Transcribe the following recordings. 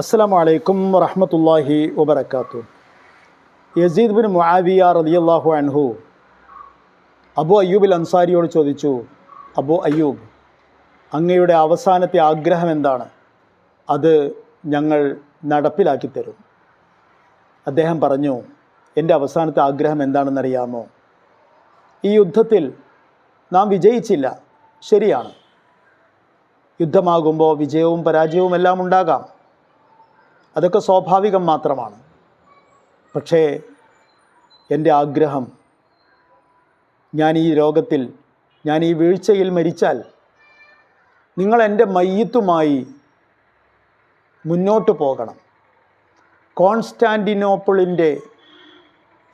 അസ്സലാമു അലൈക്കും വറഹ്മത്തുള്ളാഹി വബറകാതുഹു. യസീദ് ബിൻ മുആവിയ റളിയല്ലാഹു അൻഹു അബൂ അയ്യൂബിൽ അൻസാരിയോട് ചോദിച്ചു, അബൂ അയ്യൂബ്, അങ്ങയുടെ അവസാനത്തെ ആഗ്രഹം എന്താണ്? അത് ഞങ്ങൾ നടപ്പിലാക്കി തരും. അദ്ദേഹം പറഞ്ഞു, എൻ്റെ അവസാനത്തെ ആഗ്രഹം എന്താണെന്നറിയാമോ? ഈ യുദ്ധത്തിൽ നാം വിജയിച്ചില്ല, ശരിയാണ്. യുദ്ധമാകുമ്പോൾ വിജയവും പരാജയവും എല്ലാം ഉണ്ടാകാം, അതൊക്കെ സ്വാഭാവികം മാത്രമാണ്. പക്ഷേ എൻ്റെ ആഗ്രഹം, ഞാൻ ഈ ലോകത്തിൽ, ഞാൻ ഈ വീഴ്ചയിൽ മരിച്ചാൽ നിങ്ങൾ എൻ്റെ മയ്യിത്തുമായി മുന്നോട്ട് പോകണം. കോൺസ്റ്റാൻറ്റിനോപ്പിളിൻ്റെ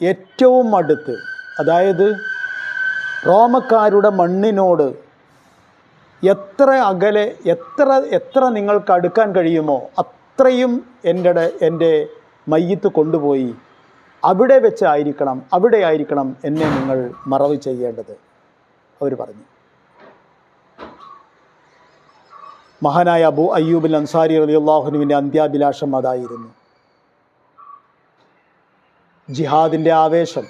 ഏറ്റവും അടുത്ത്, അതായത് റോമക്കാരുടെ മണ്ണിനോട് എത്ര അകലെ, എത്ര നിങ്ങൾക്ക് അടുക്കാൻ കഴിയുമോ അത്രയും എൻ്റെ മയ്യിത്ത് കൊണ്ടുപോയി അവിടെ ആയിരിക്കണം എന്നെ നിങ്ങൾ മറവ് ചെയ്യേണ്ടത്, അവർ പറഞ്ഞു. മഹാനായ അബൂ അയ്യൂബിൽ അൻസാരി റളിയല്ലാഹു അൻഹുവിൻ്റെ അന്ത്യാഭിലാഷം അതായിരുന്നു. ജിഹാദിൻ്റെ ആവേശം,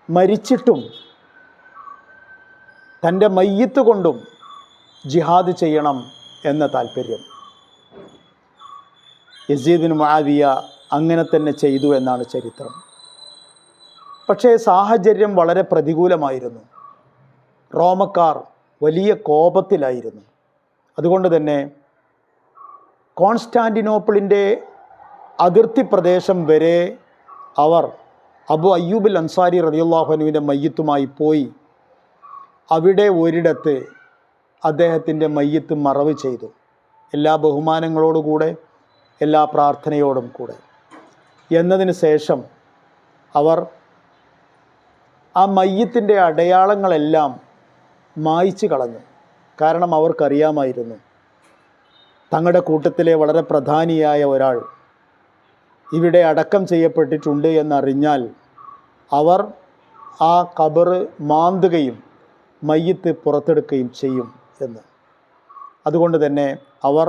മരിച്ചിട്ടും തൻ്റെ മയ്യിത്ത് കൊണ്ടും ജിഹാദ് ചെയ്യണം എന്ന താല്പര്യം. യസീദ് ബിൻ മുആവിയ അങ്ങനെ തന്നെ ചെയ്തു എന്നാണ് ചരിത്രം. പക്ഷേ സാഹചര്യം വളരെ പ്രതികൂലമായിരുന്നു. റോമക്കാർ വലിയ കോപത്തിലായിരുന്നു. അതുകൊണ്ട് തന്നെ കോൺസ്റ്റാൻറ്റിനോപ്പിളിൻ്റെ അതിർത്തി പ്രദേശം വരെ അവർ അബൂ അയ്യൂബിൽ അൻസാരി റളിയല്ലാഹു അൻഹുവിൻ്റെ മയ്യിത്തുമായി പോയി അവിടെ ഒരിടത്ത് അദ്ദേഹത്തിൻ്റെ മയ്യിത്ത് മറവ് ചെയ്തു, എല്ലാ ബഹുമാനങ്ങളോടുകൂടെ, എല്ലാ പ്രാർത്ഥനയോടും കൂടെ. എന്നതിന് ശേഷം അവർ ആ മയ്യിത്തിൻ്റെ അടയാളങ്ങളെല്ലാം മായ്ച്ചു കളഞ്ഞു. കാരണം അവർക്കറിയാമായിരുന്നു, തങ്ങളുടെ കൂട്ടത്തിലെ വളരെ പ്രധാനിയായ ഒരാൾ ഇവിടെ അടക്കം ചെയ്യപ്പെട്ടിട്ടുണ്ട് എന്നറിഞ്ഞാൽ അവർ ആ ഖബർ മാന്തുകയും മയ്യിത്ത് പുറത്തെടുക്കുകയും ചെയ്യും എന്ന്. അതുകൊണ്ട് തന്നെ അവർ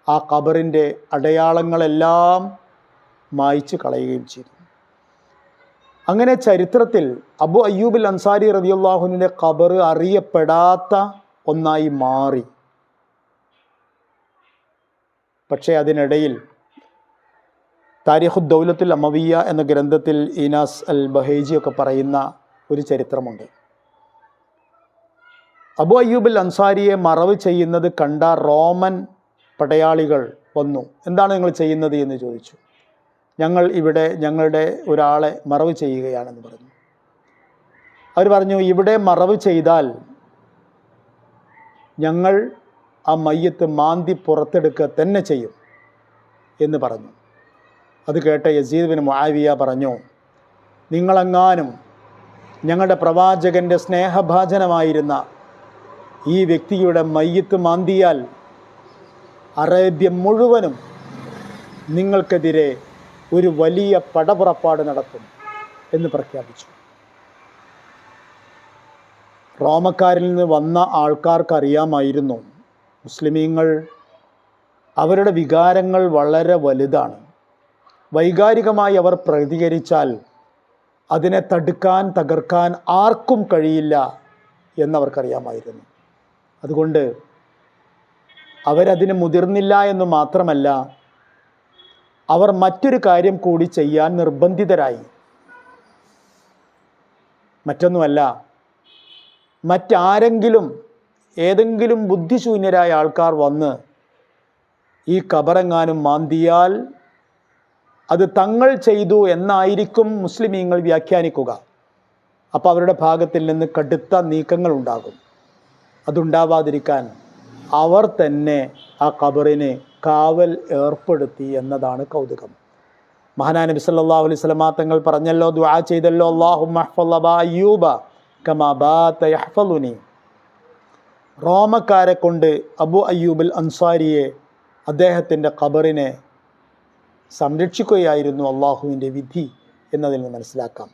ആ ഖബറിൻ്റെ അടയാളങ്ങളെല്ലാം മായ്ച്ചു കളയുകയും ചെയ്തു. അങ്ങനെ ചരിത്രത്തിൽ അബൂ അയ്യൂബിൽ അൻസാരി റളിയല്ലാഹു അൻഹുവിൻ്റെ ഖബർ അറിയപ്പെടാത്ത ഒന്നായി മാറി. പക്ഷേ അതിനിടയിൽ താരിഖുദ് ദൗലത്തുൽ അമവിയ്യ എന്ന ഗ്രന്ഥത്തിൽ ഈനാസ് അൽ ബഹൈജിയൊക്കെ പറയുന്ന ഒരു ചരിത്രമുണ്ട്. അബൂ അയ്യൂബിൽ അൻസാരിയെ മറവ് ചെയ്യുന്നത് കണ്ട റോമൻ പടയാളികൾ വന്നു. എന്താണ് നിങ്ങൾ ചെയ്യുന്നത് എന്ന് ചോദിച്ചു. ഞങ്ങൾ ഇവിടെ ഞങ്ങളുടെ ഒരാളെ മറവ് ചെയ്യുകയാണെന്ന് പറഞ്ഞു. അവർ പറഞ്ഞു, ഇവിടെ മറവ് ചെയ്താൽ ഞങ്ങൾ ആ മയ്യിത്ത് മാന്തി പുറത്തെടുക്കുക തന്നെ ചെയ്യും എന്ന് പറഞ്ഞു. അത് കേട്ട യസീദ് ബിൻ മുആവിയ പറഞ്ഞു, നിങ്ങളെങ്ങാനും ഞങ്ങളുടെ പ്രവാചകൻ്റെ സ്നേഹഭാജനമായിരുന്ന ഈ വ്യക്തിയുടെ മയ്യിത്ത് മാന്തിയാൽ അറേബ്യ മുഴുവനും നിങ്ങൾക്കെതിരെ ഒരു വലിയ പടപുറപ്പാട് നടത്തും എന്ന് പ്രഖ്യാപിച്ചു. റോമക്കാരിൽ നിന്ന് വന്ന ആൾക്കാർക്കറിയാമായിരുന്നു, മുസ്ലിമീങ്ങൾ അവരുടെ വികാരങ്ങൾ വളരെ വലുതാണ്. വൈകാരികമായി അവർ പ്രതികരിച്ചാൽ അതിനെ തടുക്കാൻ, തകർക്കാൻ ആർക്കും കഴിയില്ല എന്നവർക്കറിയാമായിരുന്നു. അതുകൊണ്ട് അവരതിന് മുതിർന്നില്ല എന്ന് മാത്രമല്ല, അവർ മറ്റൊരു കാര്യം കൂടി ചെയ്യാൻ നിർബന്ധിതരായി. മറ്റൊന്നുമല്ല, മറ്റാരെങ്കിലും, ഏതെങ്കിലും ബുദ്ധിശൂന്യരായ ആൾക്കാർ വന്ന് ഈ ഖബറെങ്ങാനും മാന്തിയാൽ അത് തങ്ങൾ ചെയ്തു എന്നായിരിക്കും മുസ്ലിമീങ്ങൾ വ്യാഖ്യാനിക്കുക. അപ്പോൾ അവരുടെ ഭാഗത്തിൽ നിന്ന് കടുത്ത നീക്കങ്ങൾ ഉണ്ടാകും. അതുണ്ടാവാതിരിക്കാൻ അവർ തന്നെ ആ ഖബറിന് കാവൽ ഏർപ്പെടുത്തി എന്നതാണ് കൗതുകം. മഹാനായ നബി സല്ലല്ലാഹു അലൈഹി വസല്ലം തങ്ങൾ പറഞ്ഞല്ലോ, ദുആ ചെയ്തല്ലോ, അല്ലാഹുമ്മ ഹ്ഫള് അബാ അയ്യൂബ കമാ ബാത യഹ്ഫളുനി. റോമക്കാരെ കൊണ്ട് അബൂ അയ്യൂബിൽ അൻസാരിയെ, അദ്ദേഹത്തിൻ്റെ ഖബറിനെ സംരക്ഷിക്കുകയായിരുന്നു അള്ളാഹുവിൻ്റെ വിധി എന്നതിൽ നിന്ന് മനസ്സിലാക്കാം.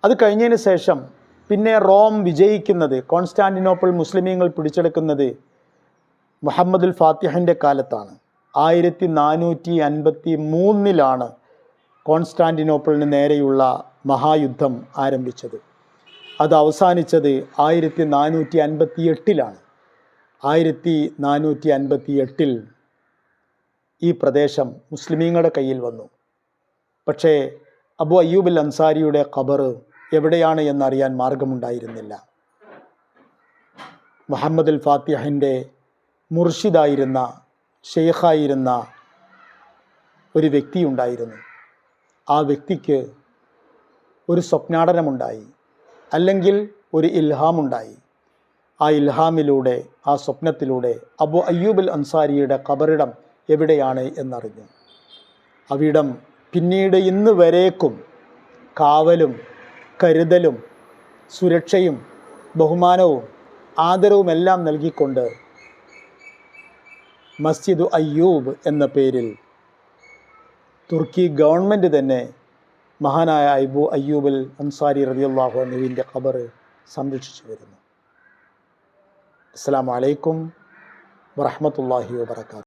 അത് കഴിഞ്ഞതിന് ശേഷം പിന്നെ റോം വിജയിക്കുന്നത്, കോൺസ്റ്റാൻറ്റിനോപ്പിൾ മുസ്ലിമീങ്ങൾ പിടിച്ചെടുക്കുന്നത് മുഹമ്മദുൽ ഫാത്തിഹിൻ്റെ കാലത്താണ്. 1453 കോൺസ്റ്റാന്റിനോപ്പിളിന് നേരെയുള്ള മഹായുദ്ധം ആരംഭിച്ചത്. അത് അവസാനിച്ചത് 1458 1458 ഈ പ്രദേശം മുസ്ലിമീങ്ങളുടെ കയ്യിൽ വന്നു. പക്ഷേ അബു അയ്യൂബ് അൽ അൻസാരിയുടെ ഖബർ എവിടെയാണ് എന്നറിയാൻ മാർഗമുണ്ടായിരുന്നില്ല. മുഹമ്മദ് അൽ ഫാത്തിഹിൻ്റെ മുർഷിദായിരുന്ന ഷെയ്ഖായിരുന്ന ഒരു വ്യക്തിയുണ്ടായിരുന്നു. ആ വ്യക്തിക്ക് ഒരു സ്വപ്നാടനമുണ്ടായി, അല്ലെങ്കിൽ ഒരു ഇൽഹാമുണ്ടായി. ആ ഇൽഹാമിലൂടെ, ആ സ്വപ്നത്തിലൂടെ അബു അയ്യൂബ് അൽ അൻസാരിയുടെ ഖബറിടം എവിടെയാണ് എന്നറിഞ്ഞു. അവിടം പിന്നീട് ഇന്ന് വരേക്കും കാവലും കരുതലും സുരക്ഷയും ബഹുമാനവും ആദരവുമെല്ലാം നൽകിക്കൊണ്ട് മസ്ജിദ് അയ്യൂബ് എന്ന പേരിൽ തുർക്കി ഗവൺമെൻറ് തന്നെ മഹാനായ അബു അയ്യൂബ് അൽ അൻസാരി റളിയല്ലാഹു അൻഹുവിൻ്റെ ഖബർ സംരക്ഷിച്ചു വരുന്നു. അസ്സലാമു അലൈക്കും വറഹ്മത്തുള്ളാഹി വബറകാതുഹു.